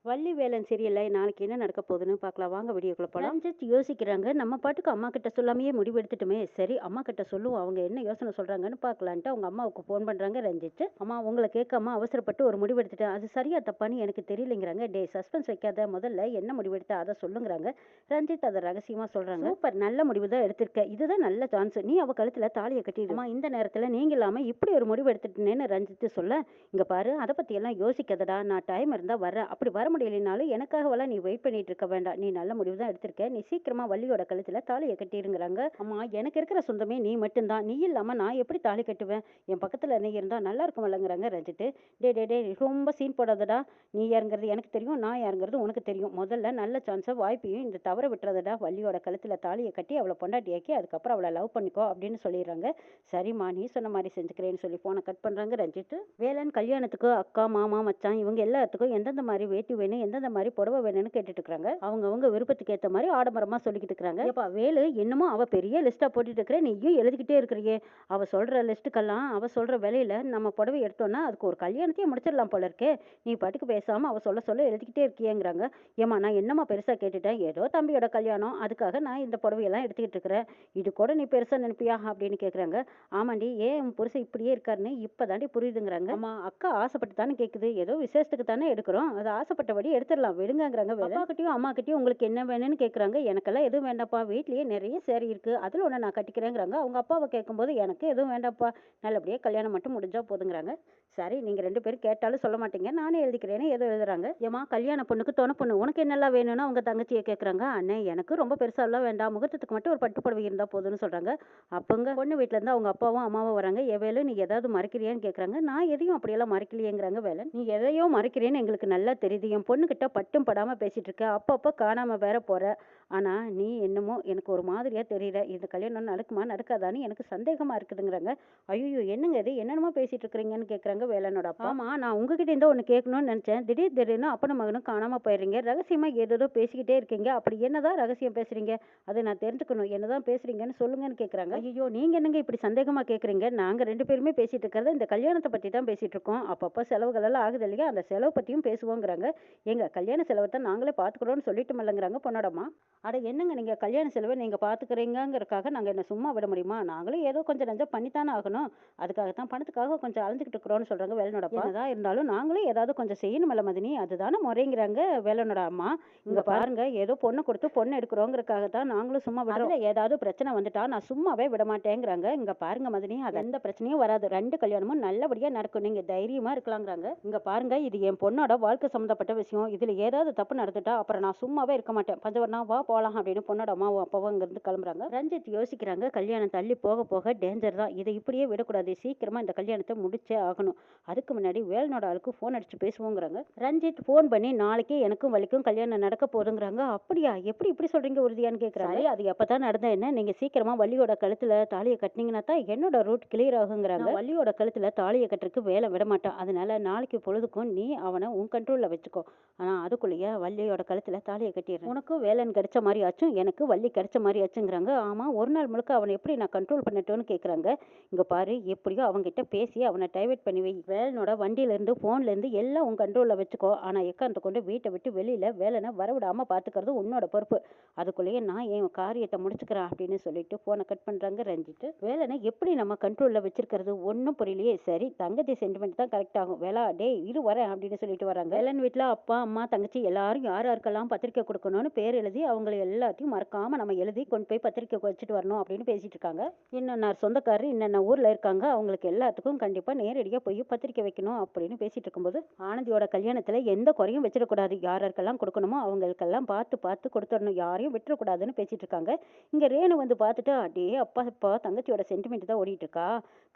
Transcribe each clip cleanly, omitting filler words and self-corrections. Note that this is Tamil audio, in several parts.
வள்ளி வேலன் சீரியல்ல நாளைக்கு என்ன நடக்க போகுதுன்னு பார்க்கலாம். வாங்க வீடியோக்குள்ள போலாம். ரஞ்சித் யோசிக்கிறாங்க. நம்ம பாட்டுக்கு அம்மா கிட்ட சொல்லாமயே முடிவு எடுத்துட்டுமே. சரி அம்மா கிட்ட சொல்லுவோம். அவங்க என்ன யோசனை சொல்றாங்கன்னு பார்க்கலான்ட்டு அவங்க அம்மாவுக்கு ஃபோன் பண்றாங்க ரஞ்சித். அம்மா உங்களை கேட்காம அவசரப்பட்டு ஒரு முடிவு எடுத்துட்டேன். அது சரியா தப்பான்னு எனக்கு தெரியலைங்கிறாங்க. டே சஸ்பென்ஸ் வைக்காத, முதல்ல என்ன முடிவு எடுத்த அதை சொல்லுங்கிறாங்க. ரஞ்சித் அதை ரகசியமா சொல்றாங்க. சூப்பர், நல்ல முடிவு தான் எடுத்திருக்க. இதுதான் நல்ல சான்ஸ். நீ அவ கழுத்துல தாலியை கட்டிடுமா. இந்த நேரத்துல நீங்க இல்லாம இப்படி ஒரு முடிவு எடுத்துட்டேன்னு ரஞ்சித் சொல்ல, இங்க பாரு அதை பத்தி எல்லாம் யோசிக்காதடா. நான் டைம் இருந்தா வர்றேன். அப்படி வர முடியலைனாலும் எனக்காகவெல்லாம் நீ வெயிட் பண்ணிட்டு இருக்க வேண்டாம். நீ நல்ல முடிவு தான் எடுத்திருக்க. நீ சீக்கிரமா வள்ளியோட கழுத்துல தாலியை கட்டிருங்கிறாங்க. அம்மா எனக்கு இருக்கிற சொந்தமே நீ மட்டும்தான். நீ இல்லாம நான் எப்படி தாலி கட்டுவேன். என் பக்கத்துல நீ இருந்தா நல்லா இருக்கும்லங்கிறாங்க ரஞ்சித். டே டே டே ரொம்ப சீன் போடாதடா. நீ யாருங்கிறது எனக்கு தெரியும், நான் யாருங்கிறது உனக்கு தெரியும். முதல்ல நல்ல சான்ஸை வாய்ப்பையும் இந்த தவற விட்டுறதடா. வள்ளியோட கழுத்துல தாலியை கட்டி அவளை பொண்டாட்டியாக்கி அதுக்கப்புறம் அவளை லவ் பண்ணிக்கோ அப்படின்னு சொல்லிடுறாங்க. சரிம்மா நீ சொன்ன மாதிரி செஞ்சுக்கிறேன்னு சொல்லி போனை கட் பண்றாங்க ரஞ்சித். வேலன் கல்யாணத்துக்கு அக்கா மாமா மச்சான் இவங்க எல்லாத்துக்கும் எந்தெந்த மாதிரி வேட்டி வேணும், எந்தெந்த மாதிரி புடவை வேணும்னு கேட்டுட்டு இருக்காங்க. அவங்க விருப்பத்துக்கு ஏற்ற மாதிரி ஆடம்பரமா சொல்லிக்கிட்டு இருக்காங்க. ஏப்பா வேலு, என்னமோ அவ பெரிய லிஸ்டா போட்டுட்டு இருக்கிற, நீயும் எழுதிக்கிட்டே இருக்கிறியே. அவ சொல்ற லிஸ்ட்டுக்கெல்லாம் அவ சொல்ற விலையில நம்ம புடவை எடுத்தோம்னா அதுக்கு ஒரு கல்யாணத்தையே முடிச்சிடலாம் போல இருக்கே. நீ பாட்டுக்கு பேசாம அவ சொல்ல எழுதிக்கிட்டே இருக்கியேங்கிறாங்க. ஏமா நான் என்னம்மா பெருசா கேட்டுட்டேன். ஏதோ தம்பியோட கல்யாணம், அதுக்காக நான் இந்த புடவையெல்லாம் எடுத்துக்கிட்டு இருக்கிறேன். இது கூட நீ பெருசா நினைப்பியா அப்படின்னு கேக்குறாங்க. ஆமாண்டி, ஏன் உன் புருஷன் இப்படியே இருக்காருன்னு இப்பதாண்டி புரியுதுங்கிறாங்க. ஆமா அக்கா ஆசைப்பட்டு தானே கேக்குது. ஏதோ விசேஷத்துக்கு தானே எடுக்கிறோம், அது ஆசைப்பட்டபடி எடுத்துடலாம் விடுங்கிறாங்க. அப்பா கிட்டயும் அம்மா கிட்டயும் உங்களுக்கு என்ன வேணும்னு கேக்குறாங்க. எனக்கெல்லாம் எதுவும் வேண்டாப்பா, வீட்லயே நிறைய சேரி இருக்கு, அதுல ஒண்ணு நான் கட்டிக்கிறேங்கிறாங்க. அவங்க அப்பாவை கேட்கும்போது எனக்கு எதுவும் வேண்டாப்பா, நல்லபடியா கல்யாணம் மட்டும் முடிஞ்சா போதுங்கிறாங்க. சரி நீங்க 2 பேரும் கேட்டாலும் சொல்ல மாட்டீங்க, நானே எழுதிக்கிறேன்னு ஏதோ எழுதுறாங்க. ஏமா கல்யாண பொண்ணுக்கு துணை பொண்ணு உனக்கு என்னெல்லாம் வேணும்னு அவங்க தங்கச்சியை கேட்குறாங்க. அண்ணே எனக்கு ரொம்ப பெருசாலாம் வேண்டாம், முகூர்த்தத்துக்கு மட்டும் ஒரு பட்டு புடவை இருந்தால் போதும்னு சொல்கிறாங்க. அப்போங்க பொண்ணு வீட்டில் இருந்து அவங்க அப்பாவும் அம்மாவும் வராங்க. வேலு நீ ஏதாவது மறைக்கிறியான்னு கேட்குறாங்க. நான் எதையும் அப்படியெல்லாம் மறைக்கலையேங்கிறாங்க வேலன். நீ எதையோ மறைக்கிறேன்னு எங்களுக்கு நல்லா தெரியுது. என் பொண்ணுக்கிட்ட பட்டும் படாமல் பேசிகிட்டு இருக்க, அப்பப்போ காணாமல் வேற போகிற. ஆனால் நீ என்னமோ எனக்கு ஒரு மாதிரியாக தெரியல. இந்த கல்யாணம் நடக்குமா நடக்காதான்னு எனக்கு சந்தேகமாக இருக்குதுங்கிறாங்க. ஐயோ என்னங்க இது, என்னென்னமோ பேசிகிட்டு இருக்கிறீங்கன்னு கேட்குறாங்க வேலனோட அப்பா. ஆமாம் நான் உங்ககிட்ட இருந்தால் ஒன்று கேட்கணும்னு நினச்சேன். திடீர்னு அப்பனும் மகனும் காணாமல் போயிடுறீங்க, ரகசியமாக ஏதோ பேசிக்கிட்டே இருக்கீங்க. அப்படி என்னதான் ரகசியம் பேசுகிறீங்க, அதை நான் தெரிஞ்சுக்கணும். என்னதான் பேசுகிறீங்கன்னு சொல்லுங்கன்னு கேட்குறாங்க. ஐயோ நீங்கள் என்னங்க இப்படி சந்தேகமாக கேட்குறீங்க. நாங்கள் 2 பேருமே பேசிகிட்டு இருக்கிறது இந்த கல்யாணத்தை பற்றி தான் பேசிகிட்டு இருக்கோம். அப்பப்போ செலவுகள் எல்லாம் ஆகுது இல்லையா, அந்த செலவு பற்றியும் பேசுவோங்கிறாங்க. எங்கள் கல்யாண செலவை தான் நாங்களே பார்த்துக்கிறோன்னு சொல்லிட்டு மல்லங்கிறாங்க பொண்ணோடம்மா. அட என்னங்க நீங்கள் கல்யாண செலவை நீங்கள் பார்த்துக்கிறீங்கிறதுக்காக நாங்கள் என்ன சும்மா விட முடியுமா. நாங்களும் ஏதோ கொஞ்சம் நஞ்சம் பண்ணித்தானே ஆகணும். அதுக்காகத்தான் பணத்துக்காக கொஞ்சம் அலைஞ்சிக்கிட்டு இருக்கிறோன்னு சொல்கிறாங்க வேலனோடப்பா. என்னதான் இருந்தாலும் நாங்களும் ஏதாவது கொஞ்சம் செய்யணுமல்ல மதினி, அதுதானே முறைங்கிறாங்க வேலனோட அம்மா. இங்கே பாருங்க ஏதோ பொண்ணு கொடுத்து பொண்ணு எடுக்கிறோங்கிறதுக்காக தான் நாங்களும் சும்மா விடுறோம். ஏதாவது பிரச்சனை வந்துட்டா நான் சும்மாவே விட மாட்டேங்கிறாங்க. இங்கே பாருங்க மதினி, அது எந்த பிரச்சனையும் வராது. 2 கல்யாணமும் நல்லபடியாக நடக்கும், நீங்கள் தைரியமாக இருக்கலாங்கிறாங்க. இங்கே பாருங்க இது என் பொண்ணோட வாழ்க்கை சம்மந்தப்பட்ட விஷயம். இதில் ஏதாவது தப்பு நடந்துட்டா அப்புறம் நான் சும்மாவே இருக்க மாட்டேன். பஞ்சவர்ணா வா போகலாம் அப்படின்னு பொண்ணோட அம்மாவும் அப்பாவும் இங்கிருந்து கிளம்புறாங்க. ரஞ்சித் யோசிக்கிறாங்க. கல்யாணம் தள்ளி போக போக டேஞ்சர் தான், இதை இப்படியே விடக்கூடாது, சீக்கிரமா இந்த கல்யாணத்தை முடிச்சே ஆகணும். அதுக்கு முன்னாடி வேலனோட ஆளுக்கு ஃபோன் அடிச்சு பேசுவோங்கிறாங்க. ரஞ்சித் ஃபோன் பண்ணி நாளைக்கு எனக்கும் வலிக்கும் கல்யாணம் நடக்க போதுங்கிறாங்க. அப்படியா, எப்படி இப்படி சொல்றீங்க உறுதியான்னு கேட்குறாங்க. அது எப்பதான் நடந்தா என்ன, நீங்க சீக்கிரமா வள்ளியோட கழுத்துல தாலியை கட்டினீங்கன்னா தான் என்னோட ரூட் கிளியர் ஆகுங்கிறாங்க. வள்ளியோட கழுத்துல தாலியை கட்டுறதுக்கு வேலை விட மாட்டான். அதனால நாளைக்கு பொழுதுக்கும் நீ அவனை உன் கண்ட்ரோல்ல வச்சுக்கோ. ஆனா அதுக்குள்ளேயே வள்ளியோட கழுத்துல தாலியை கட்டிடுறேன். உனக்கும் வேலன் கிடைச்ச மாதிரி ஆச்சும், எனக்கு வள்ளி கிடைச்ச மாதிரி ஆச்சுங்கிறாங்க. ஆமா ஒரு நாள் முழுக்க அவனை எப்படி நான் கண்ட்ரோல் பண்ணட்டோன்னு கேட்குறாங்க. இங்க பாரு எப்படியோ அவங்ககிட்ட பேசி அவனை டைவர்ட் பண்ணி வை. வேலனோட வண்டியிலேருந்து ஃபோன்லேருந்து எல்லாம் உன் கண்ட்ரோலில் வச்சுக்கோ. ஆனால் எக்காந்த கொண்டு வீட்டை விட்டு வெளியில் வேலனை வரவிடாமல் பார்த்துக்கிறது உன்னோட பொறுப்பு. அதுக்குள்ளேயே நான் என் காரியத்தை முடிச்சுக்கிறேன் அப்படின்னு சொல்லிட்டு ஃபோனை கட் பண்ணுறாங்க ரஞ்சித். வேலனை எப்படி நம்ம கண்ட்ரோலில் வச்சிருக்கிறது ஒன்றும் புரியலையே. சரி தங்கச்சி சென்டிமெண்ட் தான் கரெக்ட் ஆகும். வேலா டே இரு வரேன் அப்படின்னு சொல்லிட்டு வராங்க. வேலன் வீட்டில் அப்பா அம்மா தங்கச்சி எல்லாரும் யார் யாருக்கெல்லாம் பத்திரிக்கை கொடுக்கணும்னு பேர் எழுதி அவங்களை எல்லாத்தையும் மறக்காமல் நம்ம எழுதி கொண்டு போய் பத்திரிக்கை வச்சுட்டு வரணும் அப்படின்னு பேசிட்டு இருக்காங்க. இன்னும் சொந்தக்காரர் இன்னென்ன ஊரில் இருக்காங்க, அவங்களுக்கு எல்லாத்துக்கும் கண்டிப்பாக நேரடியாக போய் பத்திரிக்கை வைக்கணும் அப்படின்னு பேசிட்டு இருக்கும்போது ஆனந்தியோட கல்யாணத்தில் எந்த குறையும் வச்சிடக்கூடாது, யாருக்கெல்லாம் கொடுக்கணுமோ அவங்களுக்கெல்லாம் பார்த்து பார்த்து கொடுத்துடணும், யாரையும் விட்டுறக்கூடாதுன்னு பேசிட்டு இருக்காங்க. இங்கே ரேணு வந்து பார்த்துட்டு அடே அப்பா இப்போ தங்கச்சியோட சென்டிமெண்ட் தான் ஓடிட்டு இருக்கா,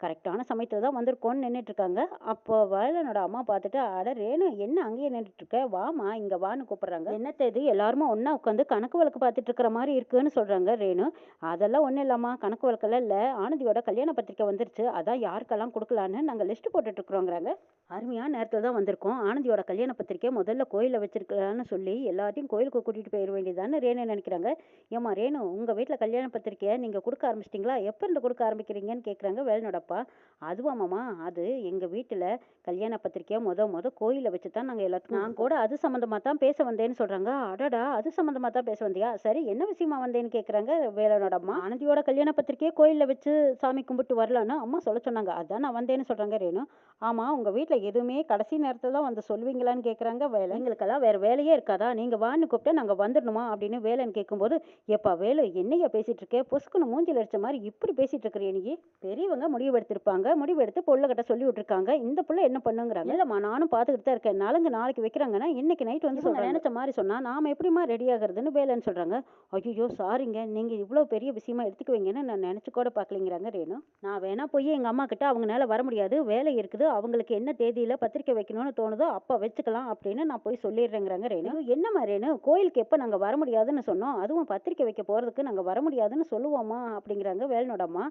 கரெக்டான சமயத்தில் தான் வந்திருக்கோன்னு நின்றுட்டு இருக்காங்க. அப்போ வேலனோட அம்மா பார்த்துட்டு அட ரேணு என்ன அங்கேயே நின்றுட்டு இருக்க, வாமா இங்கே வான்னு கூப்பிடுறாங்க. என்னத்தை இது எல்லாருமே ஒன்றா உட்காந்து கணக்கு வழக்கு பார்த்துட்டு இருக்கிற மாதிரி இருக்குன்னு சொல்கிறாங்க ரேணு. அதெல்லாம் ஒன்றும் இல்லாமா, கணக்கு வழக்கெல்லாம் இல்லை, ஆனந்தியோட கல்யாண பத்திரிக்கை வந்துருச்சு, அதான் யாருக்கெல்லாம் கொடுக்கலான்னு நாங்கள் லிஸ்ட் போட்டுட்டு இருக்கிறோங்கிறாங்க. அருமையான நேரத்தில் தான் வந்திருக்கோம். ஆனந்தியோட கல்யாண பத்திரிக்கை முதல்ல கோயிலில் வச்சிருக்கலான்னு சொல்லி எல்லாத்தையும் கோயிலுக்கு கூட்டிகிட்டு போயிட வேண்டியதான்னு ரேணு நினைக்கிறாங்க. ஏமா ரேணு உங்கள் வீட்டில் கல்யாண பத்திரிக்கையை நீங்கள் கொடுக்க ஆரம்பிச்சிட்டிங்களா, எப்போ இருந்து கொடுக்க ஆரம்பிக்கிறீங்கன்னு கேட்குறாங்க வேலனோட அப்பா. அப்பா. அதுவாமாம்மா, அது எங்க வீட்டுல கல்யாண பத்திரிக்கைய மொத கோயில்ல வச்சு தான் நாங்க எல்லாத்துக்கும் நான் கூட அது சம்மந்தமா தான் பேச வந்தேன்னு சொல்றாங்க. அடடா! அது சம்மந்தமா தான் பேச வந்தியா? சரி என்ன விஷயமா வந்தேன்னு கேட்குறாங்க வேலனோட அம்மா. ஆனந்தியோட கல்யாண பத்திரிக்கைய கோயில்ல வச்சு சாமி கும்பிட்டு வரலான்னு அம்மா சொல்ல சொன்னாங்க. அதான் நான் வந்தேன்னு சொல்றாங்க ரேணு. ஆமா, உங்க வீட்ல எதுவுமே கடைசி நேரத்துல தான் வந்து சொல்லுவீங்களான்னு கேட்குறாங்க வேலன். எங்களுக்கெல்லாம் வேற வேலையே இருக்காதா? நீங்க வான்னு கூப்பிட்டா நாங்க வந்துடணுமா? அப்படின்னு வேலன் கேட்கும்போது, ஏப்பா வேலு என்னய்யா பேசிட்டு இருக்க? பொசுக்குன்னு மூஞ்சில அடிச்ச மாதிரி இப்படி பேசிட்டு இருக்கிறியே நீ? பெரியவங்க முடிவு எடுத்திருப்பாங்க. முடிவு எடுத்து பொள்ளைகிட்ட சொல்லி விட்டுருக்காங்க. இந்த புள்ள என்ன பண்ணுங்கிறாங்க. இல்லம்மா நானும் பார்த்துக்கிட்டு தான் இருக்கேன். நலுங்கு நாளைக்கு வைக்கிறாங்கன்னா இன்னைக்கு நைட் வந்து சொல்றாங்க. நினைச்ச மாதிரி சொன்னா நாம எப்படிம்மா ரெடி ஆகுறதுன்னு வேலைன்னு சொல்றாங்க. ஐயோ சாரிங்க, நீங்க இவ்வளோ பெரிய விஷயமா எடுத்துக்குவீங்கன்னு நான் நினைச்சு கூட பார்க்கலைங்கிறாங்க ரேணு. நான் வேணா போய் எங்க அம்மா கிட்ட அவங்கனால வர முடியாது, வேலை இருக்குது, அவங்களுக்கு என்ன தேதியில பத்திரிக்கை வைக்கணும்னு தோணுதோ அப்ப வச்சுக்கலாம் அப்படின்னு நான் போய் சொல்லிடுறேங்கிறாங்க ரேணு. என்னம்மா ரேணு, கோயிலுக்கு எப்ப நாங்க வர முடியாதுன்னு சொன்னோம், அதுவும் பத்திரிக்கை வைக்க போறதுக்கு நாங்க வர முடியாதுன்னு சொல்லுவோமா அப்படிங்கிறாங்க வேலனோட அம்மா.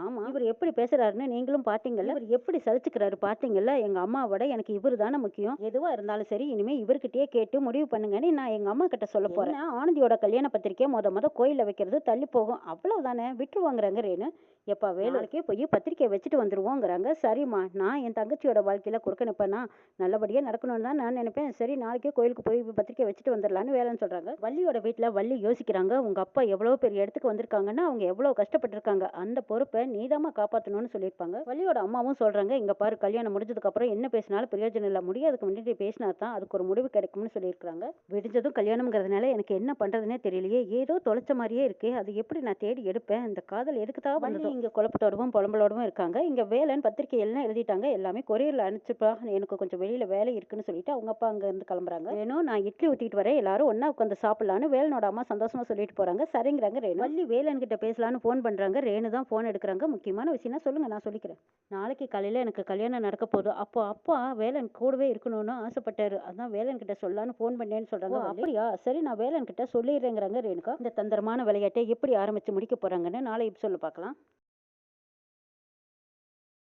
ஆமா, இவர் எப்படி பேசுறாருன்னு நீங்களும் பாத்தீங்கல்ல, இவர் எப்படி சலிச்சுக்கிறாரு பாத்தீங்கல்ல. எங்க அம்மாவோட எனக்கு இவரு தானே முக்கியம், எதுவா இருந்தாலும் சரி இனிமே இவர்கிட்டயே கேட்டு முடிவு பண்ணுங்கன்னு நான் எங்க அம்மா கிட்ட சொல்ல போறேன். ஆனந்தியோட கல்யாண பத்திரிக்கையை மொத கோயில்ல வைக்கிறது தள்ளி போகும், அவ்வளவுதானே, விட்டுருவாங்கிறாங்க ரேணு. எப்பா வேலைக்கே போய் பத்திரிக்கை வச்சுட்டு வந்துருவோங்கிறாங்க. சரிம்மா, நான் என் தங்கச்சியோட வாழ்க்கையில குறுக்க நிப்பேனா? நல்லபடியா நடக்கணும்னு தான் நான் நினைப்பேன். சரி நாளைக்கே கோயிலுக்கு போய் பத்திரிக்கை வச்சுட்டு வந்துடலான்னு வேலைன்னு சொல்றாங்க. வள்ளியோட வீட்டுல வள்ளி யோசிக்கிறாங்க, உங்க அப்பா எவ்வளவு பெரிய இடத்துக்கு வந்திருக்காங்கன்னா அவங்க எவ்வளவு கஷ்டப்பட்டிருக்காங்க, அந்த பொறுப்பை நீதாம்மா காப்பாற்றணும்னு சொல்லியிருப்பாங்க. வள்ளியோட அம்மாவும் சொல்றாங்க, இங்க பாரு கல்யாணம் முடிஞ்சதுக்கு அப்புறம் என்ன பேசினாலும் பிரயோஜனம் இல்லை, முடியாதுக்கு முன்னாடி பேசினா தான் அதுக்கு ஒரு முடிவு கிடைக்கும்னு சொல்லியிருக்காங்க. விடிஞ்சதும் கல்யாணம்ங்கிறதுனால எனக்கு என்ன பண்றதுனே தெரியலையே, ஏதோ தொலைச்ச மாதிரியே இருக்கு, அது எப்படி நான் தேடி எடுப்பேன், இந்த காதல் எதுக்கு தான் வந்தது. இங்க குழப்பத்தோடவும் புலம்பலோடவும் இருக்காங்க. இங்க வேலைன்னு பத்திரிக்கை எல்லாம் எழுதிட்டாங்க, எல்லாமே கொரியர்ல அனுப்பிச்சுப்பா, எனக்கு கொஞ்சம் வெளியில வேலை இருக்குன்னு சொல்லிட்டு அவங்க அப்பா அங்க இருந்து கிளம்புறாங்க. வேணும் நான் இட்லி ஊத்திட்டு வரேன், எல்லாரும் ஒண்ணா உட்காந்து சாப்பிடலான்னு வேலனோட அம்மா சந்தோஷமா சொல்லிட்டு போறாங்க. சரிங்கிறாங்க ரேணு. வள்ளி வேலன் கிட்ட பேசலான்னு போன் பண்றாங்க. ரேணு தான் போன் எடுக்கிறாங்க. முக்கியமான விஷயம்னா சொல்லுங்க நான் சொல்லிக்கிறேன். நாளைக்கு காலையில எனக்கு கல்யாணம் நடக்க போகுது, அப்போ அப்பா வேலன் கூடவே இருக்கணும்னு ஆசைப்பட்டாரு, அதான் வேலன் கிட்ட சொல்லலான்னு போன் பண்ணேன்னு சொல்றாங்க. அப்படியா, சரி நான் வேலன் கிட்ட சொல்லிடுறேங்கிறாங்க ரேணுகா. இந்த தந்திரமான விளையாட்டை எப்படி ஆரம்பிச்சு முடிக்க போறாங்கன்னு நாளை சொல்ல பார்க்கலாம்.